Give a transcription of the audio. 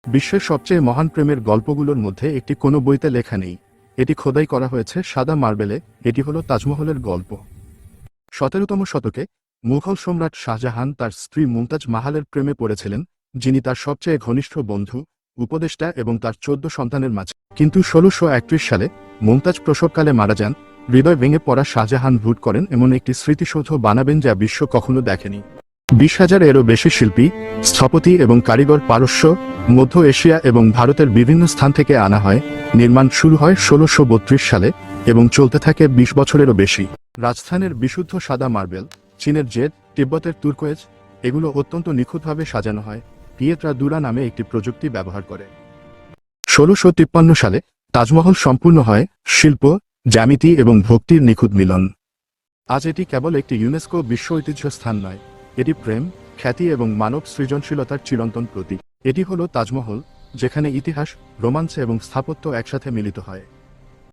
বিশ্বের সবচেয়ে মহান প্রেমের গল্পগুলোর মধ্যে একটি কোনো বইতে লেখা নেই। এটি খোদাই করা হয়েছে সাদা মার্বেলে। এটি হলো তাজমহলের গল্প। 17তম শতকে মুঘল সম্রাট শাহজাহান তার স্ত্রী মুমতাজ মাহালের প্রেমে পড়েছিলেন, যিনি তার সবচেয়ে ঘনিষ্ঠ বন্ধু, উপদেষ্টা এবং তার 14 সন্তানের মাঝে। কিন্তু 1631 সালে মুমতাজ প্রসবকালে মারা যান। হৃদয় ভেঙে পড়া শাহজাহান ভুট করেন এমন একটি স্মৃতিসৌধ বানাবেন যা বিশ্ব কখনো দেখেনি। 20,000-এরও বেশি শিল্পী, স্থপতি এবং কারিগর পারস্য, মধ্য এশিয়া এবং ভারতের বিভিন্ন স্থান থেকে আনা হয়। নির্মাণ শুরু হয় 1632 সালে এবং চলতে থাকে 20 বছরেরও বেশি। রাজস্থানের বিশুদ্ধ সাদা মার্বেল, চীনের জেড, তিব্বতের তুর্কোয়েজ, এগুলো অত্যন্ত নিখুঁতভাবে সাজানো হয়। পিয়েত্রা দুরা নামে একটি প্রযুক্তি ব্যবহার করে। 1653 সালে তাজমহল সম্পূর্ণ হয়, শিল্প, জ্যামিতি এবং ভক্তির নিখুঁত মিলন। আজ এটি কেবল একটি ইউনেস্কো বিশ্ব ঐতিহ্য স্থান নয়, এটি প্রেম, খ্যাতি এবং মানব সৃজনশীলতার চিরন্তন প্রতীক। এটি হলো তাজমহল, যেখানে ইতিহাস, রোমাঞ্চ এবং স্থাপত্য একসাথে মিলিত হয়।